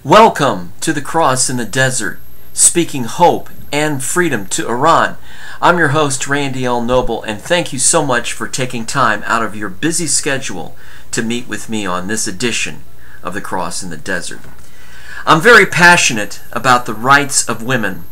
Welcome to the Cross in the Desert, speaking hope and freedom to Iran. I'm your host, Randy L. Noble, and thank you so much for taking time out of your busy schedule to meet with me on this edition of the Cross in the Desert. I'm very passionate about the rights of women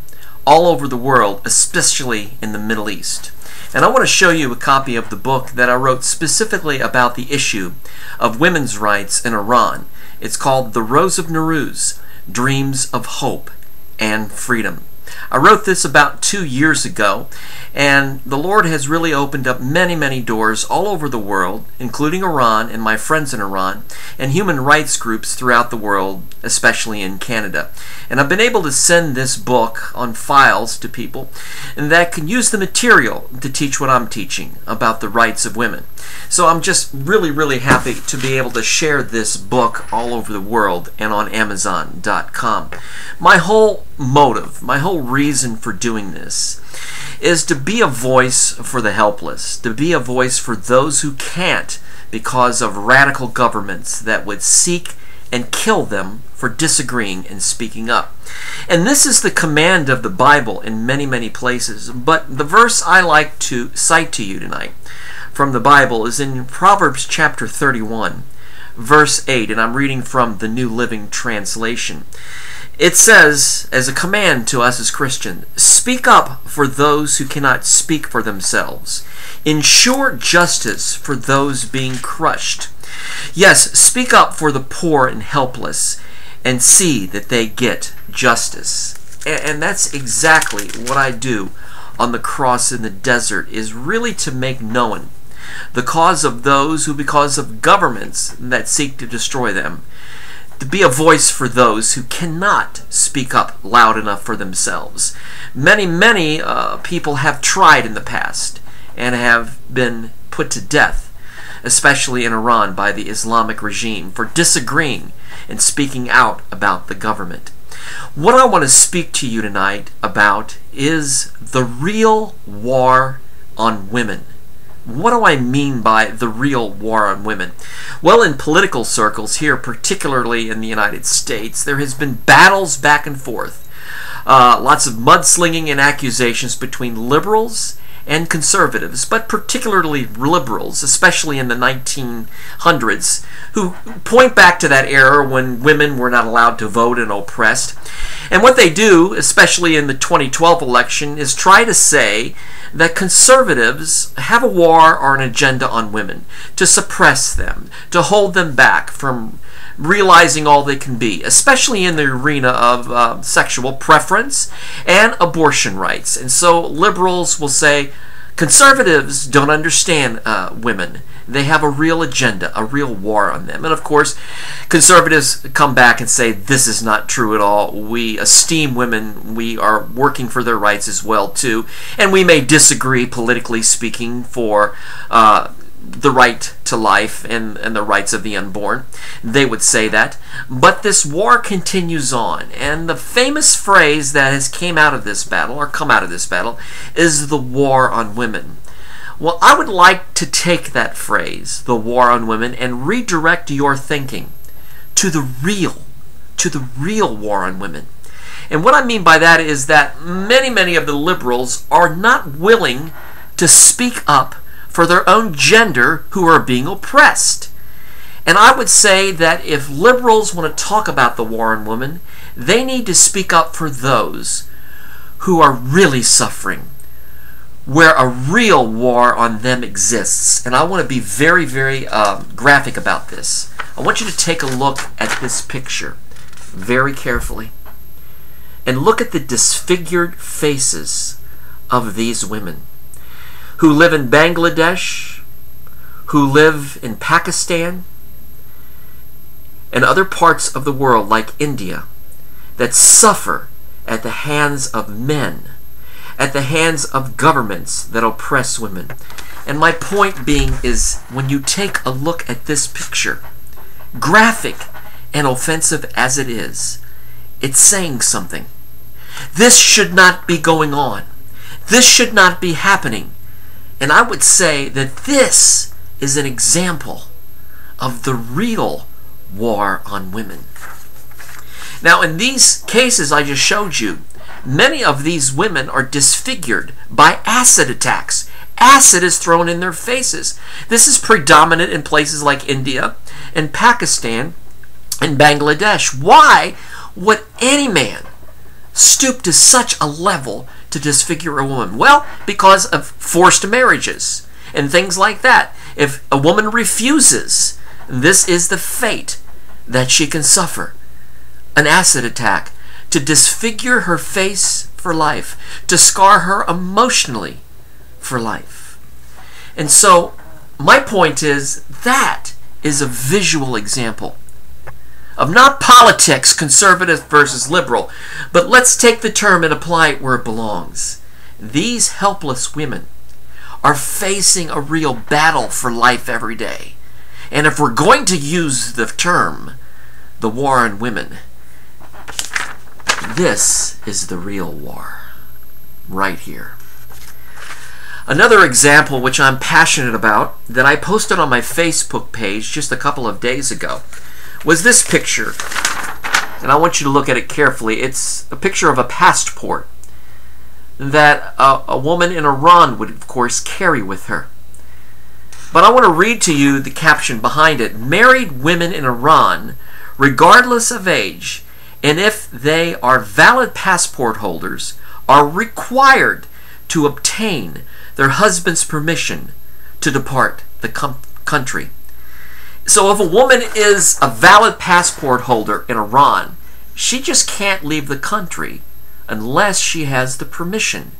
all over the world, especially in the Middle East. And I want to show you a copy of the book that I wrote specifically about the issue of women's rights in Iran. It's called The Rose of Nowruz, Dreams of Hope and Freedom. I wrote this about 2 years ago, and the Lord has really opened up many doors all over the world, including Iran and my friends in Iran, and human rights groups throughout the world, especially in Canada. And I've been able to send this book on files to people and that can use the material to teach what I'm teaching about the rights of women. So I'm just really happy to be able to share this book all over the world and on Amazon.com. My whole motive, my whole reason for doing this is to be a voice for the helpless, to be a voice for those who can't because of radical governments that would seek and kill them for disagreeing and speaking up. And this is the command of the Bible in many places, but the verse I like to cite to you tonight from the Bible is in Proverbs chapter 31, verse 8, and I'm reading from the New Living Translation. It says, as a command to us as Christians, speak up for those who cannot speak for themselves. Ensure justice for those being crushed. Yes, speak up for the poor and helpless, and see that they get justice. And that's exactly what I do on the Cross in the Desert, is really to make known the cause of those who, because of governments that seek to destroy them, to be a voice for those who cannot speak up loud enough for themselves. Many people have tried in the past and have been put to death, especially in Iran by the Islamic regime, for disagreeing and speaking out about the government. What I want to speak to you tonight about is the real war on women. What do I mean by the real war on women? Well, in political circles here, particularly in the United States, there has been battles back and forth. Lots of mudslinging and accusations between liberals and conservatives, but particularly liberals, especially in the 1900s, who point back to that era when women were not allowed to vote and oppressed. And what they do, especially in the 2012 election, is try to say that conservatives have a war or an agenda on women, to suppress them, to hold them back from realizing all they can be, especially in the arena of sexual preference and abortion rights. And so liberals will say, conservatives don't understand women. They have a real agenda, a real war on them. And of course, conservatives come back and say, this is not true at all. We esteem women. We are working for their rights as well, too. And we may disagree, politically speaking, for the right to life and the rights of the unborn. They would say that. But this war continues on. And the famous phrase that has come out of this battle is the war on women. Well, I would like to take that phrase, the war on women, and redirect your thinking to the real war on women. And what I mean by that is that many of the liberals are not willing to speak up for their own gender who are being oppressed. And I would say that if liberals want to talk about the war on women, they need to speak up for those who are really suffering, where a real war on them exists. And I want to be very graphic about this. I want you to take a look at this picture very carefully and look at the disfigured faces of these women who live in Bangladesh, who live in Pakistan, and other parts of the world like India, that suffer at the hands of men, at the hands of governments that oppress women. And my point being is, when you take a look at this picture, graphic and offensive as it is, it's saying something. This should not be going on. This should not be happening. And I would say that this is an example of the real war on women. Now, in these cases I just showed you, many of these women are disfigured by acid attacks. Acid is thrown in their faces. This is predominant in places like India and Pakistan and Bangladesh. Why would any man stoop to such a level to disfigure a woman? Well, because of forced marriages and things like that. If a woman refuses, this is the fate that she can suffer. An acid attack to disfigure her face for life, to scar her emotionally for life. And so my point is, that is a visual example of not politics, conservative versus liberal, but let's take the term and apply it where it belongs. These helpless women are facing a real battle for life every day. And if we're going to use the term, the war on women, this is the real war, right here. Another example which I'm passionate about, that I posted on my Facebook page just a couple of days ago, was this picture. And I want you to look at it carefully. It's a picture of a passport that a woman in Iran would, of course, carry with her. But I want to read to you the caption behind it. Married women in Iran, regardless of age, and if they are valid passport holders, are required to obtain their husband's permission to depart the country. So if a woman is a valid passport holder in Iran, she just can't leave the country unless she has the permission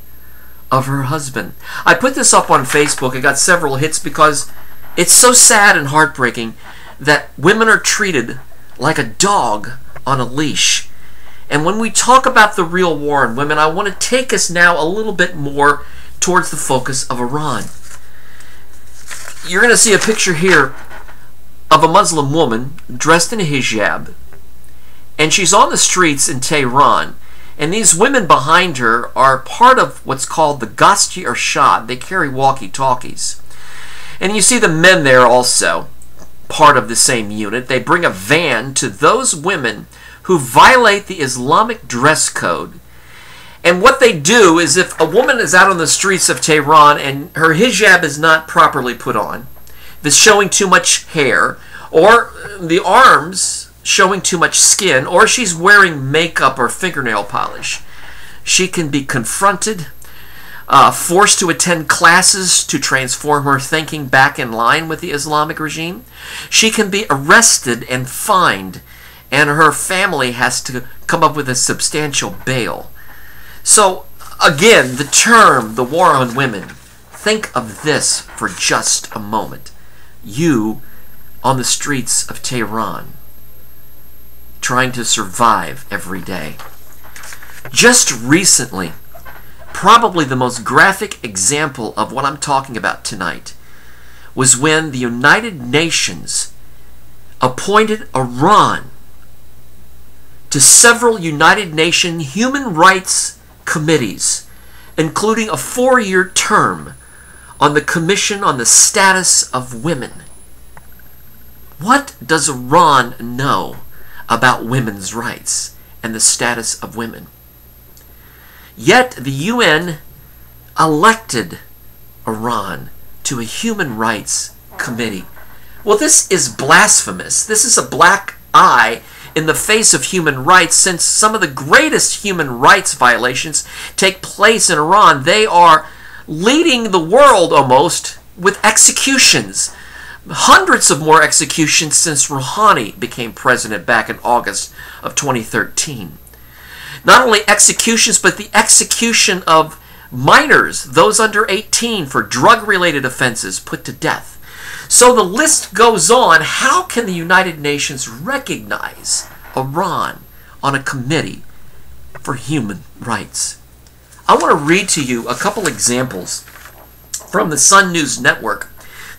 of her husband. I put this up on Facebook. It got several hits because it's so sad and heartbreaking that women are treated like a dog on a leash. And when we talk about the real war on women, I want to take us now a little bit more towards the focus of Iran. You're going to see a picture here of a Muslim woman dressed in a hijab, and she's on the streets in Tehran, and these women behind her are part of what's called the Ghashti Irshad. They carry walkie-talkies. And you see the men there also, part of the same unit. They bring a van to those women who violate the Islamic dress code. And what they do is, if a woman is out on the streets of Tehran and her hijab is not properly put on, if it's showing too much hair, or the arms showing too much skin, or she's wearing makeup or fingernail polish, she can be confronted, forced to attend classes to transform her thinking back in line with the Islamic regime. She can be arrested and fined, and her family has to come up with a substantial bail. So, again, the term, the war on women, think of this for just a moment. You on the streets of Tehran, trying to survive every day. Just recently, probably the most graphic example of what I'm talking about tonight was when the United Nations appointed Iran to several United Nations human rights committees, including a 4-year term on the Commission on the Status of Women. What does Iran know about women's rights and the status of women? Yet the UN elected Iran to a human rights committee. Well, this is blasphemous. This is a black eye in the face of human rights, since some of the greatest human rights violations take place in Iran. They are leading the world almost with executions. Hundreds of more executions since Rouhani became president back in August of 2013. Not only executions, but the execution of minors, those under 18, for drug-related offenses, put to death. So the list goes on. How can the United Nations recognize Iran on a committee for human rights? I want to read to you a couple examples from the Sun News Network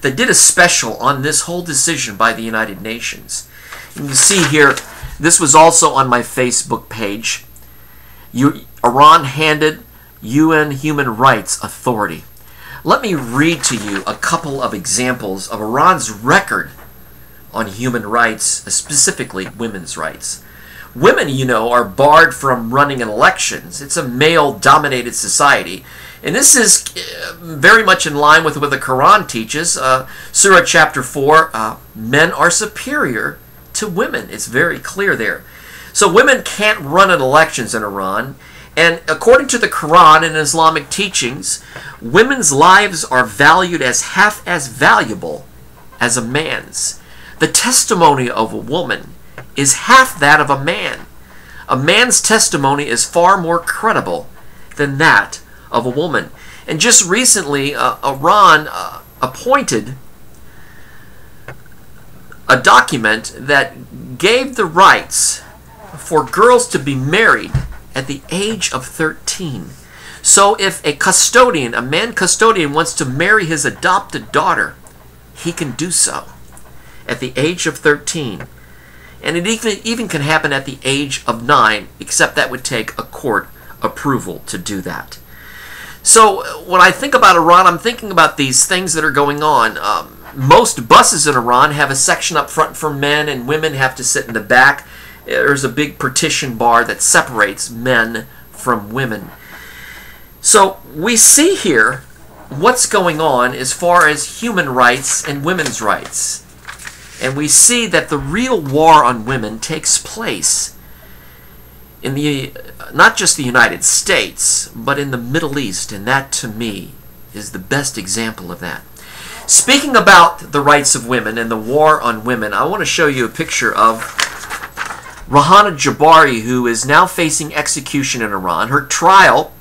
that did a special on this whole decision by the United Nations. You can see here, this was also on my Facebook page. Iran handed UN Human Rights Authority. Let me read to you a couple of examples of Iran's record on human rights, specifically women's rights. Women, you know, are barred from running in elections. It's a male-dominated society. And this is very much in line with what the Quran teaches. Surah chapter 4, men are superior to women. It's very clear there. So women can't run in elections in Iran. And according to the Quran and Islamic teachings, women's lives are valued as half as valuable as a man's. The testimony of a woman is half that of a man. A man's testimony is far more credible than that of a woman. And just recently, Iran appointed a document that gave the rights for girls to be married at the age of 13. So if a custodian, a man custodian, wants to marry his adopted daughter, he can do so at the age of 13. And it even can happen at the age of 9, except that would take a court approval to do that. So when I think about Iran, I'm thinking about these things that are going on. Most buses in Iran have a section up front for men, and women have to sit in the back. There's a big partition bar that separates men from women. So we see here what's going on as far as human rights and women's rights. And we see that the real war on women takes place in not just the United States, but in the Middle East. And that, to me, is the best example of that. Speaking about the rights of women and the war on women, I want to show you a picture of Rahana Jabari, who is now facing execution in Iran. Her trial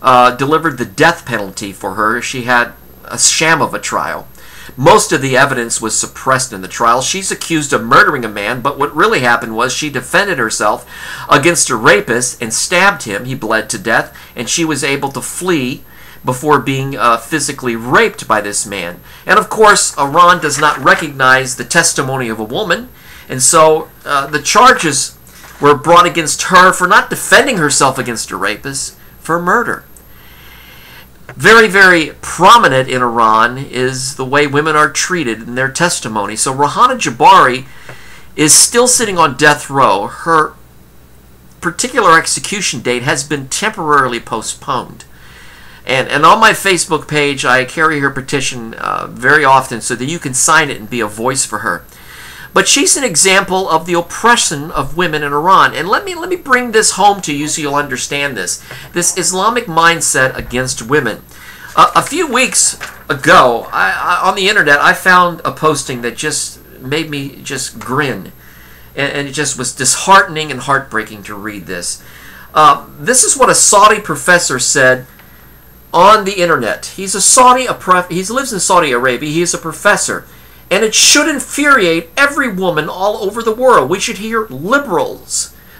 delivered the death penalty for her. She had a sham of a trial. Most of the evidence was suppressed in the trial. She's accused of murdering a man, but what really happened was she defended herself against a rapist and stabbed him. He bled to death, and she was able to flee before being physically raped by this man. And of course, Iran does not recognize the testimony of a woman, and so the charges were brought against her for not defending herself against a rapist, for murder. Very, very prominent in Iran is the way women are treated in their testimony. So Rahana Jabari is still sitting on death row. Her particular execution date has been temporarily postponed. And on my Facebook page, I carry her petition very often so that you can sign it and be a voice for her. But she's an example of the oppression of women in Iran. And let me bring this home to you so you'll understand this. This Islamic mindset against women. A few weeks ago, on the internet, I found a posting that just made me just grin. And it just was disheartening and heartbreaking to read this. This is what a Saudi professor said on the internet. He lives in Saudi Arabia. He is a professor. And it should infuriate every woman all over the world. We should hear liberal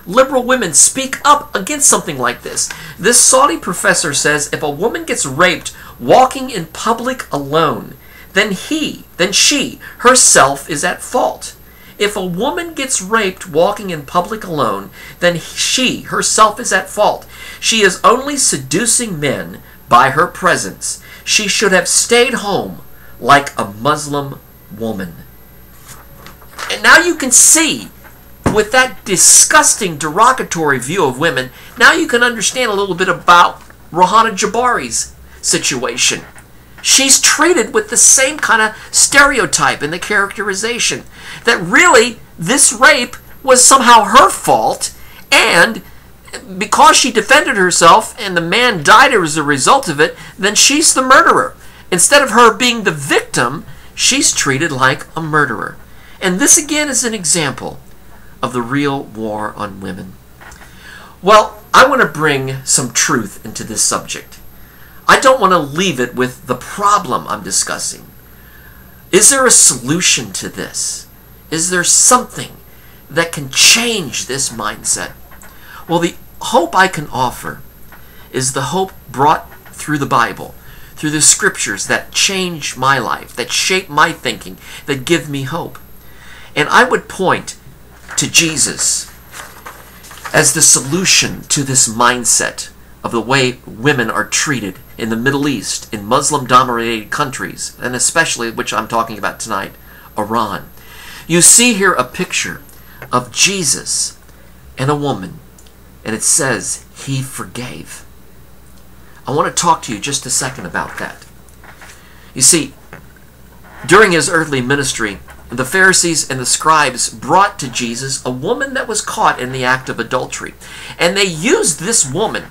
women speak up against something like this. This Saudi professor says if a woman gets raped walking in public alone, then she herself is at fault. If a woman gets raped walking in public alone, then she herself is at fault. She is only seducing men by her presence. She should have stayed home like a Muslim woman. And now you can see, with that disgusting, derogatory view of women, now you can understand a little bit about Rahana Jabari's situation. She's treated with the same kind of stereotype in the characterization, that really this rape was somehow her fault, and because she defended herself and the man died as a result of it, then she's the murderer. Instead of her being the victim, she's treated like a murderer. And this again is an example of the real war on women. Well, I want to bring some truth into this subject. I don't want to leave it with the problem I'm discussing. Is there a solution to this? Is there something that can change this mindset? Well, the hope I can offer is the hope brought through the Bible, through the scriptures that change my life, that shape my thinking, that give me hope. And I would point to Jesus as the solution to this mindset of the way women are treated in the Middle East, in Muslim-dominated countries, and especially, which I'm talking about tonight, Iran. You see here a picture of Jesus and a woman, and it says he forgave. I want to talk to you just a second about that. You see, during his earthly ministry, the Pharisees and the scribes brought to Jesus a woman that was caught in the act of adultery. And they used this woman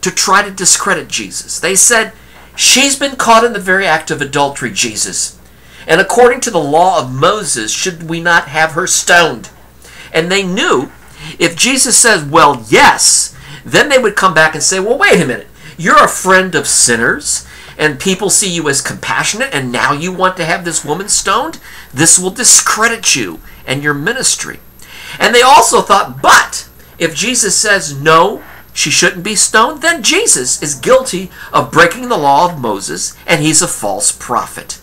to try to discredit Jesus. They said, she's been caught in the very act of adultery, Jesus. And according to the law of Moses, should we not have her stoned? And they knew if Jesus says, well, yes, then they would come back and say, well, wait a minute. You're a friend of sinners, and people see you as compassionate, and now you want to have this woman stoned? This will discredit you and your ministry. And they also thought, but if Jesus says no, she shouldn't be stoned, then Jesus is guilty of breaking the law of Moses, and he's a false prophet.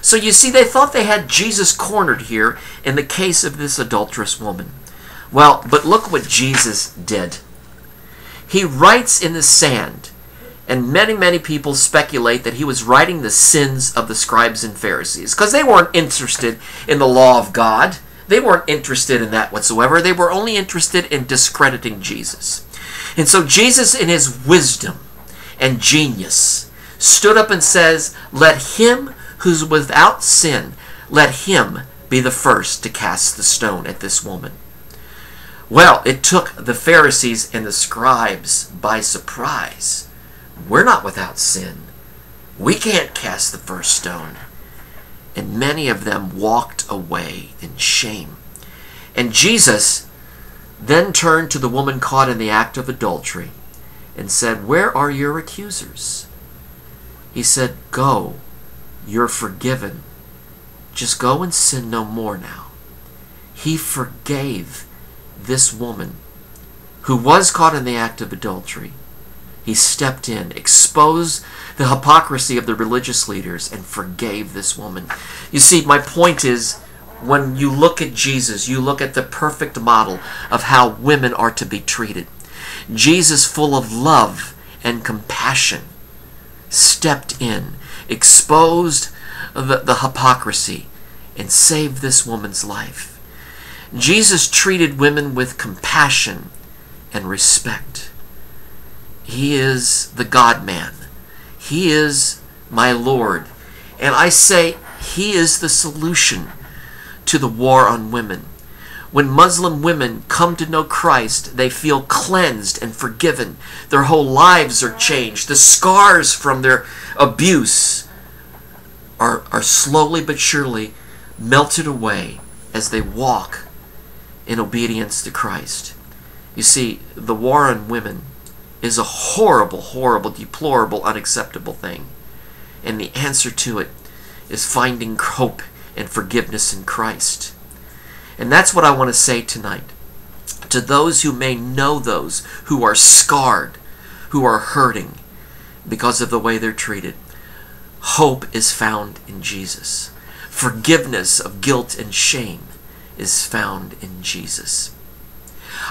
So you see, they thought they had Jesus cornered here in the case of this adulterous woman. Well, but look what Jesus did. He writes in the sand, and many people speculate that he was writing the sins of the scribes and Pharisees, because they weren't interested in the law of God. They weren't interested in that whatsoever. They were only interested in discrediting Jesus. And so Jesus, in his wisdom and genius, stood up and says, let him who's without sin, let him be the first to cast the stone at this woman. Well, it took the Pharisees and the scribes by surprise. We're not without sin. We can't cast the first stone. And many of them walked away in shame. And Jesus then turned to the woman caught in the act of adultery and said, where are your accusers? He said, go, you're forgiven. Just go and sin no more now. He forgave this woman who was caught in the act of adultery. He stepped in, exposed the hypocrisy of the religious leaders, and forgave this woman. You see, my point is, when you look at Jesus, you look at the perfect model of how women are to be treated. Jesus, full of love and compassion, stepped in, exposed the hypocrisy, and saved this woman's life. Jesus treated women with compassion and respect. He is the God-man. He is my Lord. And I say he is the solution to the war on women. When Muslim women come to know Christ, they feel cleansed and forgiven. Their whole lives are changed. The scars from their abuse are slowly but surely melted away as they walk in obedience to Christ. You see, the war on women is a horrible, deplorable, unacceptable thing. And the answer to it is finding hope and forgiveness in Christ. And that's what I want to say tonight to those who may know those who are scarred, who are hurting because of the way they're treated. Hope is found in Jesus. Forgiveness of guilt and shame is found in Jesus.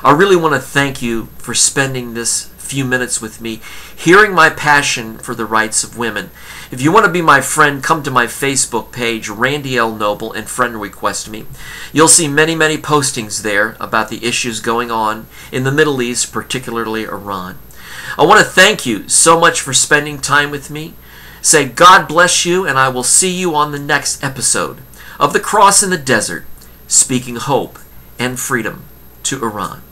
I really want to thank you for spending this few minutes with me, hearing my passion for the rights of women. If you want to be my friend, come to my Facebook page, Randy L. Noble, and friend request me. You'll see many postings there about the issues going on in the Middle East, particularly Iran. I want to thank you so much for spending time with me. Say God bless you, and I will see you on the next episode of The Cross in the Desert, speaking hope and freedom to Iran.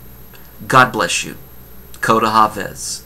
God bless you. Koda Havez.